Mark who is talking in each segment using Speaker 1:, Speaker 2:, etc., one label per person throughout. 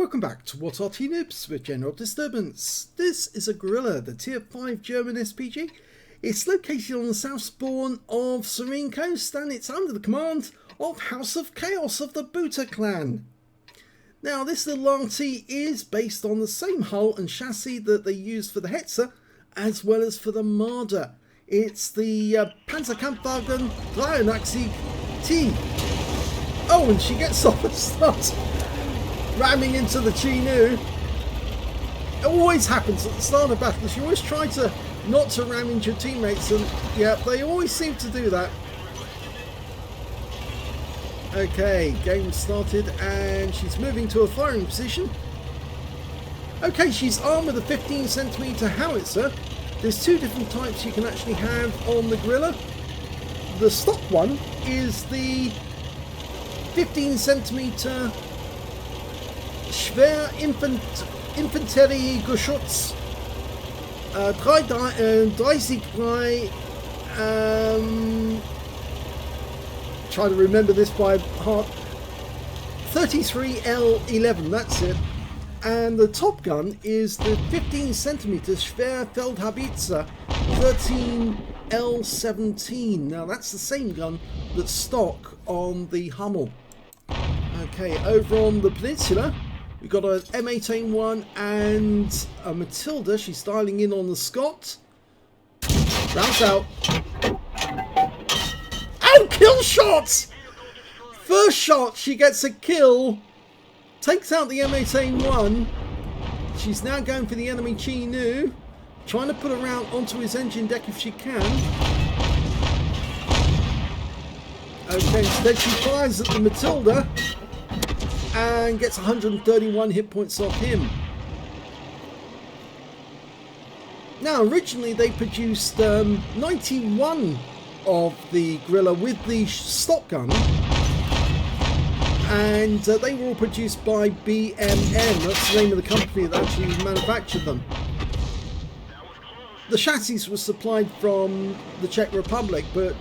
Speaker 1: Welcome back to What Arty Noobs with General Disturbance. This is a Grille, the Tier 5 German SPG. It's located on the south spawn of Serene Coast and it's under the command of HouseofChaos of the B00TA clan. Now this little Arty is based on the same hull and chassis that they used for the Hetzer as well as for the Marder. It's the Panzerkampfwagen 83 T. Oh, and she gets off and starts ramming into the Chinook. It always happens at the start of battles. You always try to not to ram into your teammates, and yeah, they always seem to do that. Okay, game started and she's moving to a firing position. Okay, she's armed with a 15cm howitzer. There's two different types you can actually have on the Grille. The stock one is the 15cm Schwer Infanteriegeschütz 33 try to remember this by heart, 33L11, that's it. And the top gun is the 15cm Schwer Feldhaubitze 13L17. Now that's the same gun that's stock on the Hummel. Okay, over on the peninsula we've got an M8A1 and a Matilda. She's dialing in on the Scott. Rounds out. Oh, kill shots! First shot, she gets a kill. Takes out the M8A1. She's now going for the enemy Chinook. Trying to put her out onto his engine deck if she can. Okay, instead she fires at the Matilda and gets 131 hit points off him. Now originally they produced 91 of the Grille with the stock gun, and they were all produced by BMN. That's the name of the company that actually manufactured them. The chassis was supplied from the Czech Republic, but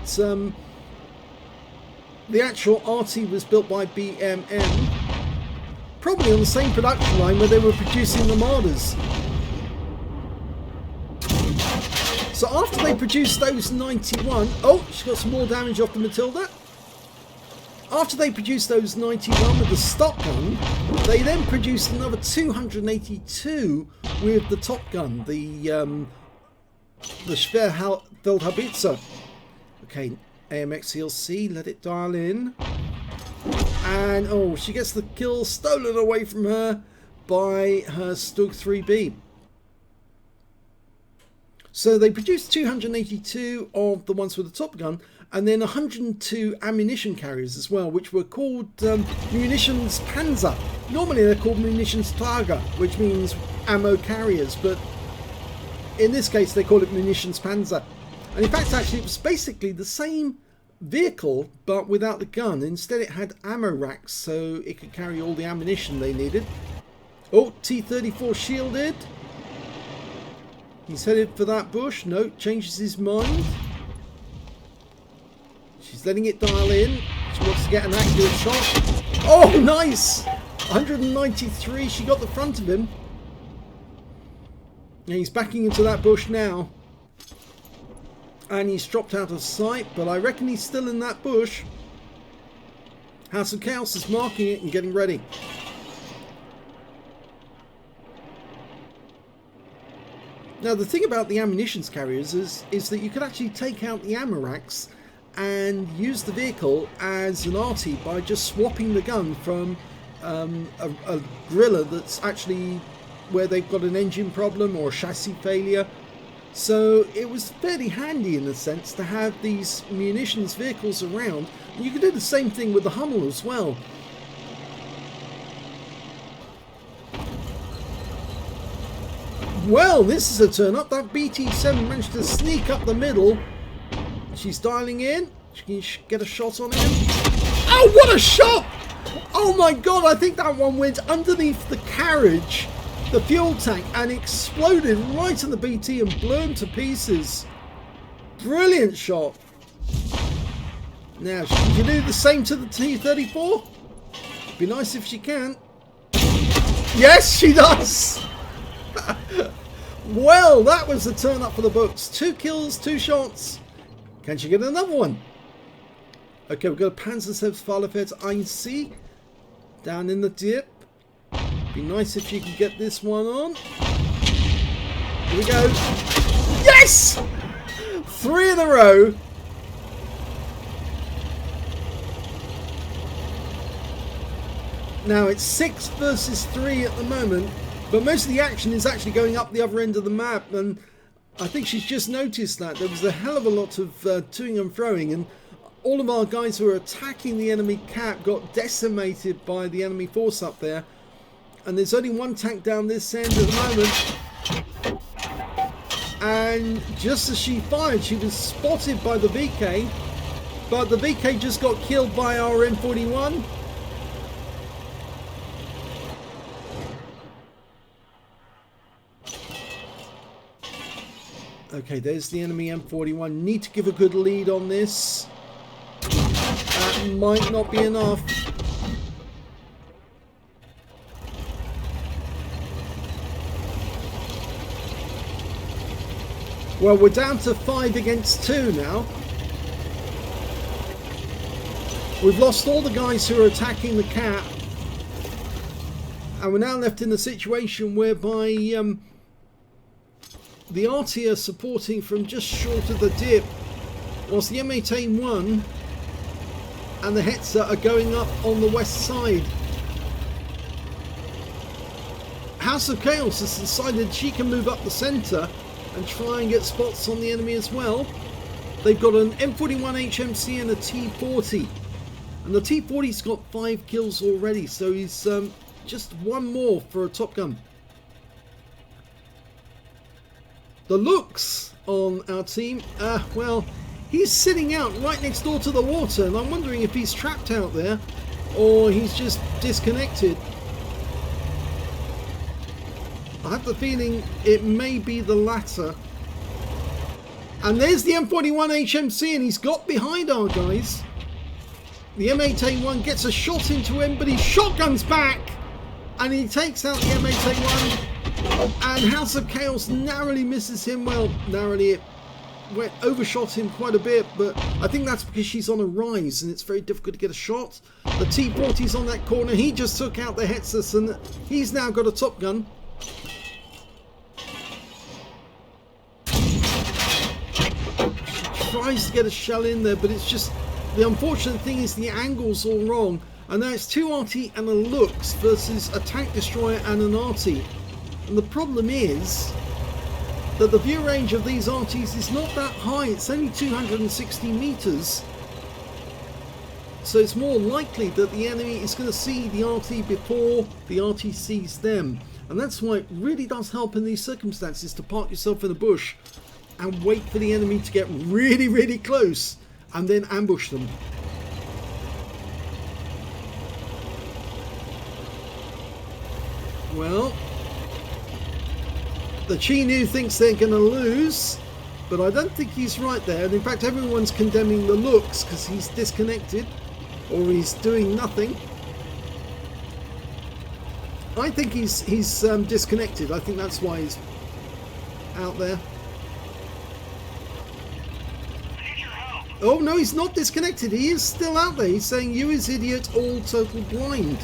Speaker 1: the actual Arty was built by BMN, probably on the same production line where they were producing the Marders. So after they produced those 91, oh, she got some more damage off the Matilda. After they produced those 91 with the stock gun, they then produced another 282 with the top gun, the Schwer Feldhaubitze. Okay, AMX CLC, let it dial in. And oh, she gets the kill stolen away from her by her Stug 3B. So they produced 282 of the ones with the top gun, and then 102 ammunition carriers as well, which were called munitions Panzer. Normally they're called munitions Trager, which means ammo carriers, but in this case they call it munitions Panzer. And in fact actually it was basically the same vehicle but without the gun. Instead it had ammo racks so it could carry all the ammunition they needed. Oh, T-34 shielded. He's headed for that bush. No, changes his mind. She's letting it dial in. She wants to get an accurate shot. Oh, nice! 193. She got the front of him. And he's backing into that bush now. And he's dropped out of sight, but I reckon he's still in that bush. HouseofChaos is marking it and getting ready. Now the thing about the ammunitions carriers is that you could actually take out the ammo racks and use the vehicle as an Arty by just swapping the gun from a Grille that's actually where they've got an engine problem or a chassis failure. So it was fairly handy in a sense to have these munitions vehicles around. You could do the same thing with the Hummel as well. Well, this is a turn up. That BT7 managed to sneak up the middle. She's dialing in. She can get a shot on him. Oh, what a shot! Oh my god, I think that one went underneath the carriage, the fuel tank, and exploded right in the BT and blew him to pieces. Brilliant shot. Now, can you do the same to the T-34? Be nice if she can. Yes, she does. Well, that was a turn up for the books. 2 kills, 2 shots. Can she get another one? Okay, we've got a Panzerhaubtsfallefeld 1C down in the dip. Be nice if you could get this one on. Here we go. Yes! 3 in a row. Now it's 6 versus 3 at the moment, but most of the action is actually going up the other end of the map, and I think she's just noticed that. There was a hell of a lot of toing and froing, and all of our guys who were attacking the enemy cap got decimated by the enemy force up there. And there's only 1 tank down this end at the moment. And just as she fired, she was spotted by the VK, but the VK just got killed by our M41. Okay, there's the enemy M41. Need to give a good lead on this. That might not be enough. Well, we're down to 5 against 2 now. We've lost all the guys who are attacking the cap. And we're now left in a situation whereby the Arty are supporting from just short of the dip, whilst the M8A1 and the Hetzer are going up on the west side. HouseofChaos has decided she can move up the centre and try and get spots on the enemy as well. They've got an M41 HMC and a T40, and the T40's got 5 kills already, so he's just 1 more for a Top Gun. The looks on our team, well, he's sitting out right next door to the water, and I'm wondering if he's trapped out there or he's just disconnected. I have the feeling it may be the latter. And there's the M41 HMC, and he's got behind our guys. The M8A1 gets a shot into him, but he shotguns back and he takes out the M8A1. And HouseofChaos narrowly misses him. Well, narrowly, it overshot him quite a bit, but I think that's because she's on a rise and it's very difficult to get a shot. The T40's on that corner. He just took out the Hetzer, and he's now got a Top Gun. She tries to get a shell in there, but it's just, the unfortunate thing is the angle's all wrong. And now it's 2 Arty and a Lux versus a tank destroyer and an Arty. And the problem is that the view range of these Artys is not that high. It's only 260 meters. So it's more likely that the enemy is going to see the Arty before the Arty sees them. And that's why it really does help in these circumstances to park yourself in a bush and wait for the enemy to get really, really close and then ambush them. Well, the Chinu thinks they're going to lose, but I don't think he's right there. And in fact, everyone's condemning the Lux because he's disconnected or he's doing nothing. I think he's disconnected. I think that's why he's out there. Oh no, he's not disconnected. He is still out there. He's saying, "You is idiot, all total blind."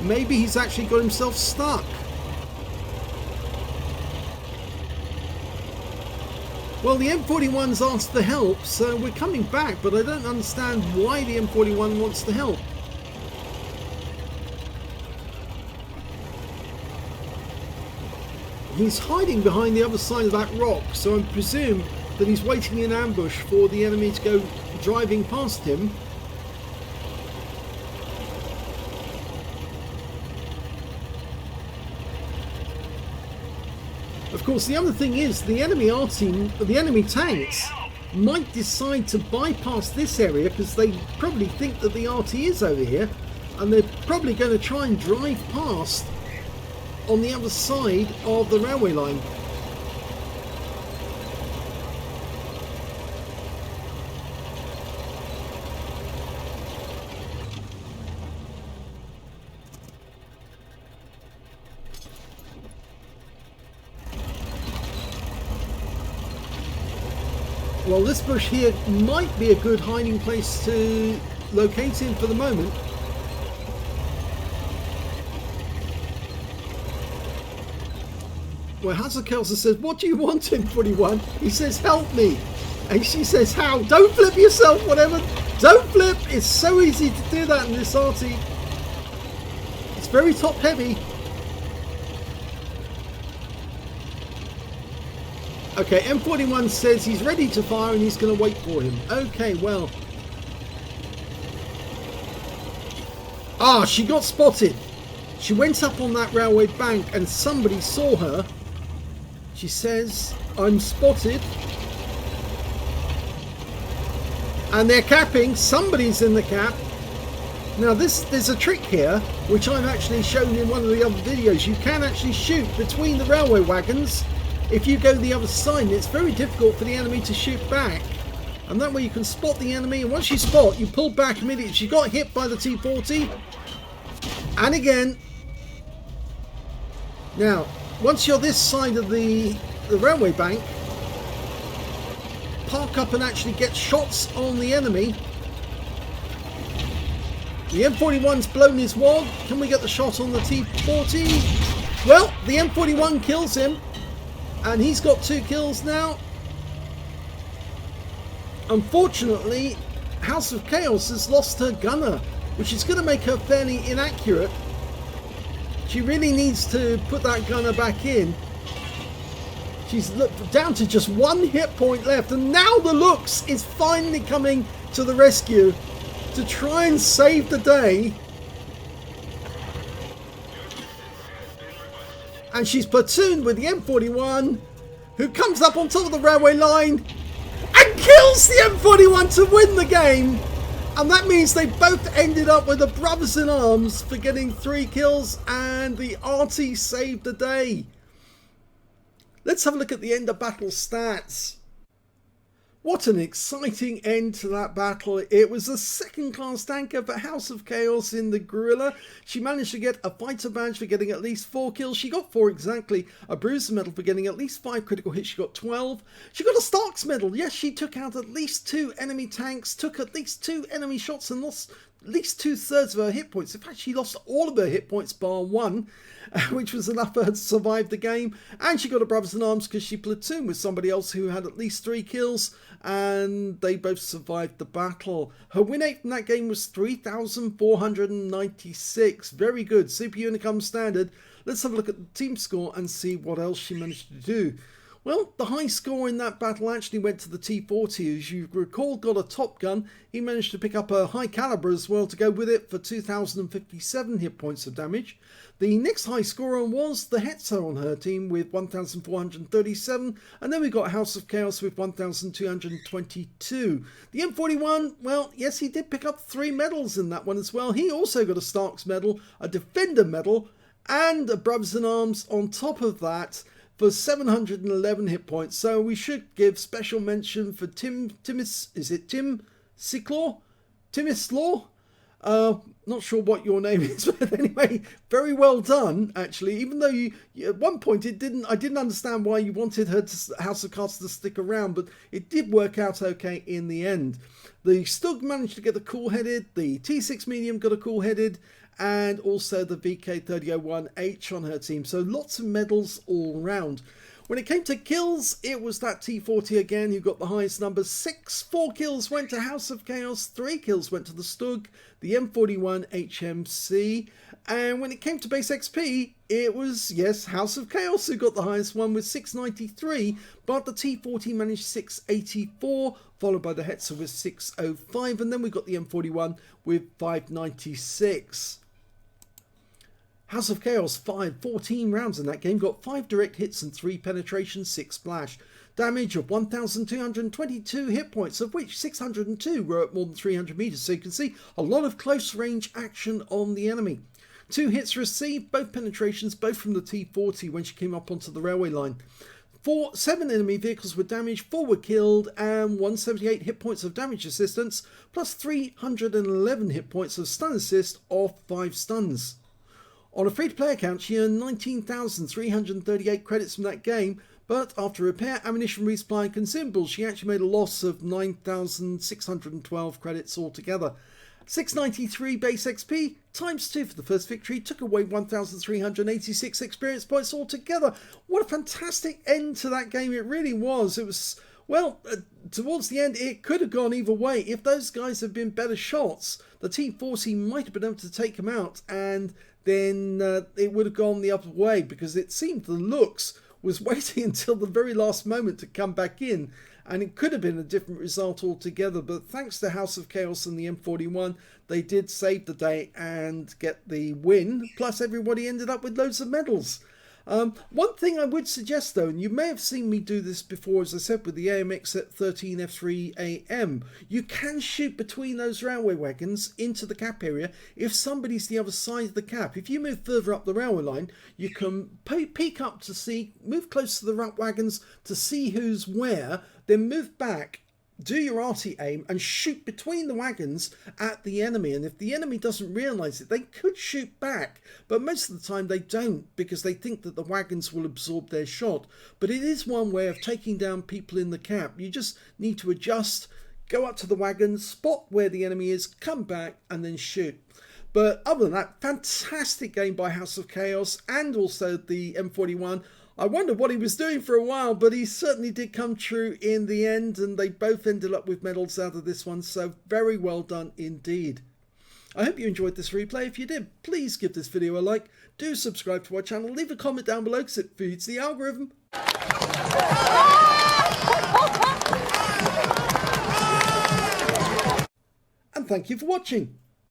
Speaker 1: Maybe he's actually got himself stuck. Well, the M41's asked for help, so we're coming back, but I don't understand why the M41 wants to help. He's hiding behind the other side of that rock, so I presume that he's waiting in ambush for the enemy to go driving past him. Of course, the other thing is the enemy Arty, the enemy tanks might decide to bypass this area because they probably think that the Arty is over here, and they're probably going to try and drive past on the other side of the railway line. Well, this bush here might be a good hiding place to locate him for the moment. Well, HouseofChaos says, what do you want, M41? He says, help me. And she says, how? Don't flip yourself, whatever. Don't flip. It's so easy to do that in this Arty. It's very top heavy. Okay, M41 says he's ready to fire and he's going to wait for him. Okay, well. Ah, she got spotted. She went up on that railway bank and somebody saw her. She says, I'm spotted. And they're capping. Somebody's in the cap. Now there's a trick here, which I've actually shown in one of the other videos. You can actually shoot between the railway wagons. If you go the other side, it's very difficult for the enemy to shoot back. And that way you can spot the enemy. And once you spot, you pull back immediately. She got hit by the T-40. And again. Now, once you're this side of the railway bank, park up and actually get shots on the enemy. The M41's blown his wad. Can we get the shot on the T-40? Well, the M41 kills him. And he's got 2 kills now. Unfortunately, HouseofChaos has lost her gunner, which is going to make her fairly inaccurate. She really needs to put that gunner back in. She's down to just 1 hit point left. And now the Looks is finally coming to the rescue to try and save the day. And she's platooned with the M41, who comes up on top of the railway line and kills the M41 to win the game. And that means they both ended up with the brothers in arms for getting 3 kills, and the Arty saved the day. Let's have a look at the end of battle stats. What an exciting end to that battle. It was a second-class tanker for HouseofChaos in the Grille. She managed to get a fighter badge for getting at least 4 kills. She got 4 exactly. A bruiser medal for getting at least 5 critical hits. She got 12. She got a Stark's medal. Yes, she took out at least 2 enemy tanks, took at least 2 enemy shots and lost at least 2/3 of her hit points. In fact, she lost all of her hit points bar 1. Which was enough for her to survive the game. And she got a brothers in arms because she platooned with somebody else who had at least 3 kills, and they both survived the battle. Her win rate in that game was 3,496. Very good. Super Unicum standard. Let's have a look at the team score and see what else she managed to do. Well, the high score in that battle actually went to the T-40. As you recall, got a Top Gun. He managed to pick up a high caliber as well to go with it for 2,057 hit points of damage. The next high scorer was the HouseofChaos on her team with 1,437. And then we got HouseofChaos with 1,222. The M41, well, yes, he did pick up 3 medals in that one as well. He also got a Stark's medal, a Defender medal, and a brothers in arms on top of that, for 711 hit points. So we should give special mention for Tim Siklaw? Timislaw? Not sure what your name is, but anyway, very well done, actually. Even though you at one point I didn't understand why you wanted her to HouseofChaos to stick around, but it did work out okay in the end. The Stug managed to get a cool-headed, the T6 medium got a cool-headed, and also the VK3001H on her team. So lots of medals all round. When it came to kills, it was that T40 again who got the highest numbers. 4 kills went to HouseofChaos, 3 kills went to the Stug, the M41 HMC. And when it came to base XP, it was, yes, HouseofChaos who got the highest one with 693, but the T40 managed 684, followed by the Hetzer with 605, and then we got the M41 with 596. HouseofChaos fired 14 rounds in that game, got 5 direct hits and 3 penetrations, 6 splash. Damage of 1,222 hit points, of which 602 were at more than 300 meters. So you can see a lot of close range action on the enemy. 2 hits received, both penetrations, both from the T40 when she came up onto the railway line. 7 enemy vehicles were damaged, 4 were killed, and 178 hit points of damage assistance, plus 311 hit points of stun assist off 5 stuns. On a free-to-play account, she earned 19,338 credits from that game, But after repair, ammunition, resupply and consumables, she actually made a loss of 9,612 credits altogether. 693 base XP times 2 for the first victory took away 1,386 experience points altogether. What a fantastic end to that game it really was. It was, well, towards the end it could have gone either way. If those guys had been better shots, the Team 40 might have been able to take them out, and then it would have gone the other way, because it seemed the looks was waiting until the very last moment to come back in, and it could have been a different result altogether. But thanks to House of Chaos and the M41, they did save the day and get the win, plus everybody ended up with loads of medals. One thing I would suggest though, and you may have seen me do this before, as I said, with the AMX at 13F3AM, you can shoot between those railway wagons into the cap area if somebody's the other side of the cap. If you move further up the railway line, you can peek up to see, move close to the wagons to see who's where, then move back, do your Arty aim and shoot between the wagons at the enemy. And if the enemy doesn't realise it, they could shoot back, but most of the time they don't, because they think that the wagons will absorb their shot. But it is one way of taking down people in the cap. You just need to adjust, go up to the wagons, spot where the enemy is, come back and then shoot. But other than that, fantastic game by House of Chaos and also the M41. I wondered what he was doing for a while, but he certainly did come true in the end, and they both ended up with medals out of this one, so very well done indeed. I hope you enjoyed this replay. If you did, please give this video a like, do subscribe to our channel, leave a comment down below because it feeds the algorithm. And thank you for watching.